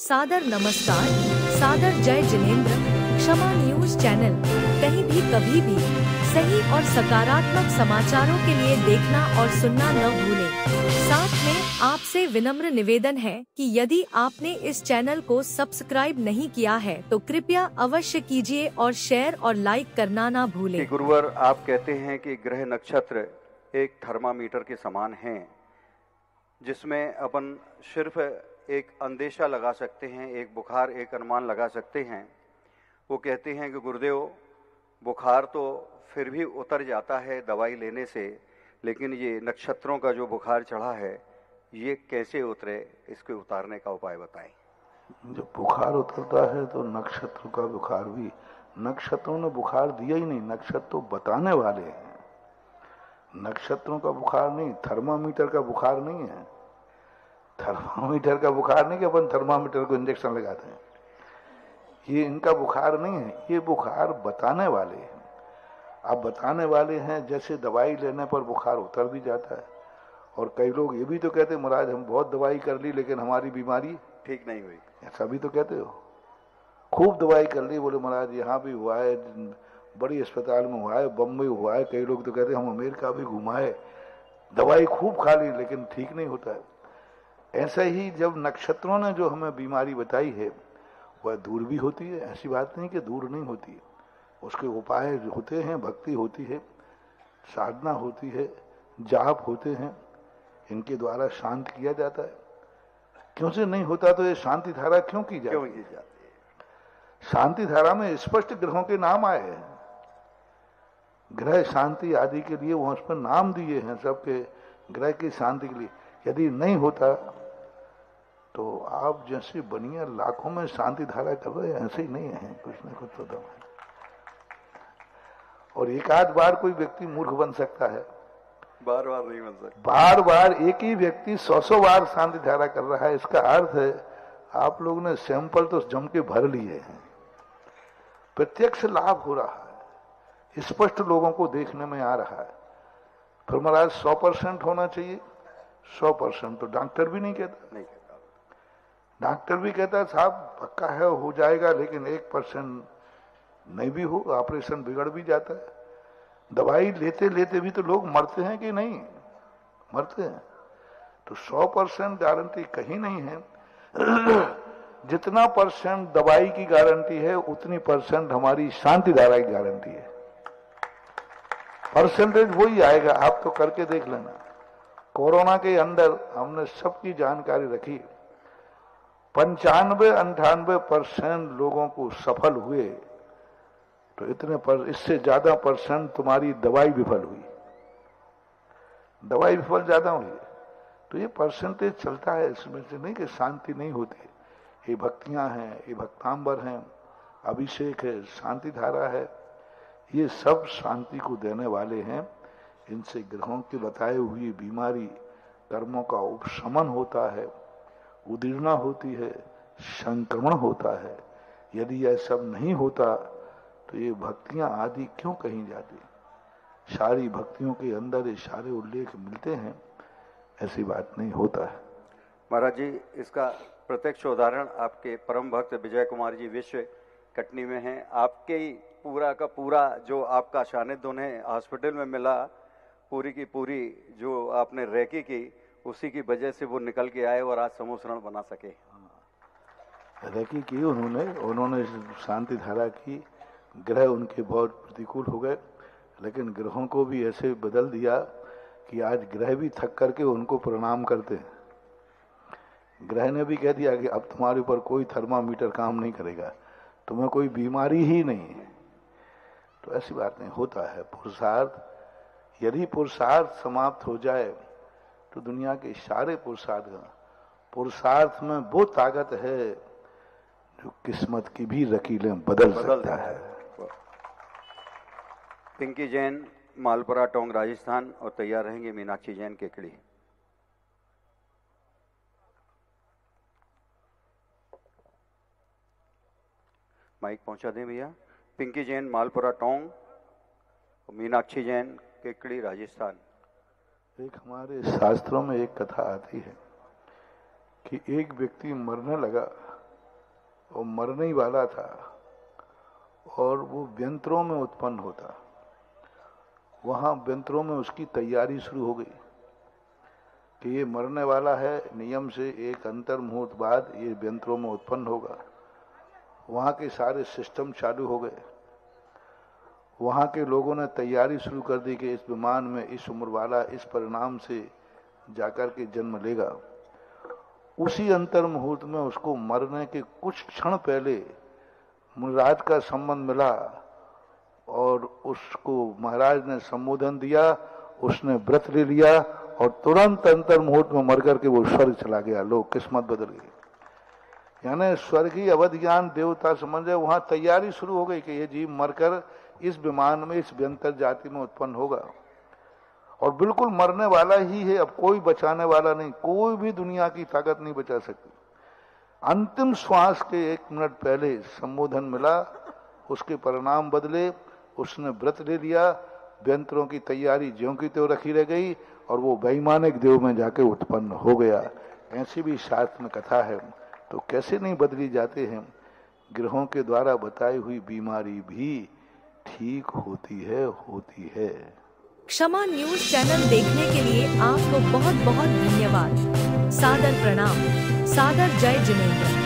सादर नमस्कार, सादर जय जिनेंद्र। क्षमा न्यूज चैनल कहीं भी कभी भी सही और सकारात्मक समाचारों के लिए देखना और सुनना न भूलें। साथ में आपसे विनम्र निवेदन है कि यदि आपने इस चैनल को सब्सक्राइब नहीं किया है तो कृपया अवश्य कीजिए और शेयर और लाइक करना ना भूलें। गुरुवर, आप कहते हैं कि ग्रह नक्षत्र एक थर्मामीटर के समान हैं, जिसमें अपन सिर्फ एक अंदेशा लगा सकते हैं, एक बुखार, एक अनुमान लगा सकते हैं। वो कहते हैं कि गुरुदेव, बुखार तो फिर भी उतर जाता है दवाई लेने से, लेकिन ये नक्षत्रों का जो बुखार चढ़ा है ये कैसे उतरे, इसके उतारने का उपाय बताएं। जब बुखार उतरता है तो नक्षत्र का बुखार भी, नक्षत्रों ने बुखार दिया ही नहीं, नक्षत्र तो बताने वाले हैं। नक्षत्रों का बुखार नहीं, थर्मामीटर का बुखार नहीं है। थर्मामीटर का बुखार नहीं कि अपन थर्मामीटर को इंजेक्शन लगाते हैं, ये इनका बुखार नहीं है। ये बुखार बताने वाले हैं। आप बताने वाले हैं, जैसे दवाई लेने पर बुखार उतर भी जाता है। और कई लोग ये भी तो कहते हैं, महाराज हम बहुत दवाई कर ली लेकिन हमारी बीमारी ठीक नहीं हुई, ऐसा भी तो कहते हो। खूब दवाई कर ली, बोले महाराज यहाँ भी हुआ है, बड़ी अस्पताल में हुआ है, बम्बई हुआ है। कई लोग तो कहते हैं हम अमेरिका भी घुमाए, दवाई खूब खा ली लेकिन ठीक नहीं होता है। ऐसा ही जब नक्षत्रों ने जो हमें बीमारी बताई है वह दूर भी होती है, ऐसी बात नहीं कि दूर नहीं होती है। उसके उपाय होते हैं, भक्ति होती है, साधना होती है, जाप होते हैं, इनके द्वारा शांत किया जाता है। क्यों से नहीं होता तो ये शांति धारा क्यों की जाती है? शांति धारा में स्पष्ट ग्रहों के नाम आए हैं, ग्रह शांति आदि के लिए वहां उस पर नाम दिए हैं, सबके ग्रह की शांति के लिए। यदि नहीं होता तो आप जैसे बनिया लाखों में शांति धारा कर रहे हैं, ऐसे ही नहीं है, कुछ ना कुछ तो दम है। और एक आध बार कोई व्यक्ति मूर्ख बन सकता है, बार बार नहीं बन सकता। बार बार एक ही व्यक्ति 100 बार शांति धारा कर रहा है, इसका अर्थ है आप लोग ने सैंपल तो जम के भर लिए हैं, प्रत्यक्ष लाभ हो रहा है, स्पष्ट लोगों को देखने में आ रहा है। फिर महाराज 100% होना चाहिए, 100% तो डॉक्टर भी नहीं कहता। डॉक्टर भी कहता है साहब पक्का है हो जाएगा, लेकिन 1% नहीं भी हो, ऑपरेशन बिगड़ भी जाता है। दवाई लेते लेते भी तो लोग मरते हैं कि नहीं मरते हैं। तो 100% गारंटी कहीं नहीं है। जितना % दवाई की गारंटी है उतनी % हमारी शांति धारा की गारंटी है। परसेंटेज वही आएगा, आप तो करके देख लेना। कोरोना के अंदर हमने सबकी जानकारी रखी, 95-98% लोगों को सफल हुए, तो इतने पर इससे ज्यादा % तुम्हारी दवाई विफल हुई, दवाई विफल ज्यादा हुई। तो ये परसेंटेज चलता है, इसमें से नहीं कि शांति नहीं होती। ये भक्तियां हैं, ये भक्तांबर हैं, अभिषेक है, शांति धारा है, ये सब शांति को देने वाले हैं। इनसे ग्रहों की बताई हुई बीमारी, कर्मों का उपशमन होता है, उदीर्णा होती है, संक्रमण होता है। यदि यह सब नहीं होता तो ये भक्तियां आदि क्यों कही जाती? सारी भक्तियों के अंदर ये सारे उल्लेख मिलते हैं, ऐसी बात नहीं होता है। महाराज जी, इसका प्रत्यक्ष उदाहरण आपके परम भक्त विजय कुमार जी विश्व कटनी में हैं। आपके ही पूरा का पूरा जो आपका सानिध्य उन्हें हॉस्पिटल में मिला, पूरी की पूरी जो आपने रेकी की, उसी की वजह से वो निकल के आए और आज समूह शरण बना सके। रेकी की उन्होंने शांति धारा की। ग्रह उनके बहुत प्रतिकूल हो गए, लेकिन ग्रहों को भी ऐसे बदल दिया कि आज ग्रह भी थक करके उनको प्रणाम करते हैं। ग्रह ने भी कह दिया कि अब तुम्हारे ऊपर कोई थर्मामीटर काम नहीं करेगा, तुम्हें कोई बीमारी ही नहीं है। तो ऐसी बात नहीं होता है। पुरुषार्थ, यदि पुरुषार्थ समाप्त हो जाए तो दुनिया के सारे पुरुषार्थ में वो ताकत है जो किस्मत की भी रकीलें बदल सकता है। पिंकी जैन, मालपुरा टोंग, राजस्थान। और तैयार रहेंगे मीनाक्षी जैन, केकड़ी। माइक पहुंचा दें भैया। पिंकी जैन, मालपुरा टोंग, मीनाक्षी जैन, केकड़ी, राजस्थान। एक हमारे शास्त्रों में एक कथा आती है कि एक व्यक्ति मरने लगा और मरने ही वाला था और वो व्यंतरों में उत्पन्न होता। वहाँ व्यंतरों में उसकी तैयारी शुरू हो गई कि ये मरने वाला है, नियम से एक अंतर मुहूर्त बाद ये व्यंतरों में उत्पन्न होगा। वहाँ के सारे सिस्टम चालू हो गए। वहाँ के लोगों ने तैयारी शुरू कर दी कि इस विमान में इस उम्र वाला इस परिणाम से जाकर के जन्म लेगा। उसी अंतर मुहूर्त में उसको मरने के कुछ क्षण पहले मुनिराज का संबंध मिला और उसको महाराज ने संबोधन दिया। उसने व्रत ले लिया और तुरंत अंतर मुहूर्त में मर करके वो स्वर्ग चला गया। लोग किस्मत बदल गई। यानी स्वर्गीय अवध ज्ञान देवता समझ रहे, वहां तैयारी शुरू हो गई कि ये जीव मरकर इस विमान में इस व्यंतर जाति में उत्पन्न होगा और बिल्कुल मरने वाला ही है। अब कोई बचाने वाला नहीं, कोई भी दुनिया की ताकत नहीं बचा सकती। अंतिम श्वास के 1 मिनट पहले संबोधन मिला, उसके परिणाम बदले, उसने व्रत ले लिया, व्यंतरों की तैयारी ज्यों की त्यों रखी रह गई और वो वैमानिक देव में जाके उत्पन्न हो गया। ऐसी भी शास्त्र में कथा है। तो कैसे नहीं बदली जाते हैं। ग्रहों के द्वारा बताई हुई बीमारी भी ठीक होती है। क्षमा न्यूज चैनल देखने के लिए आपको बहुत बहुत धन्यवाद। सादर प्रणाम। सादर जय जिनेंद्र।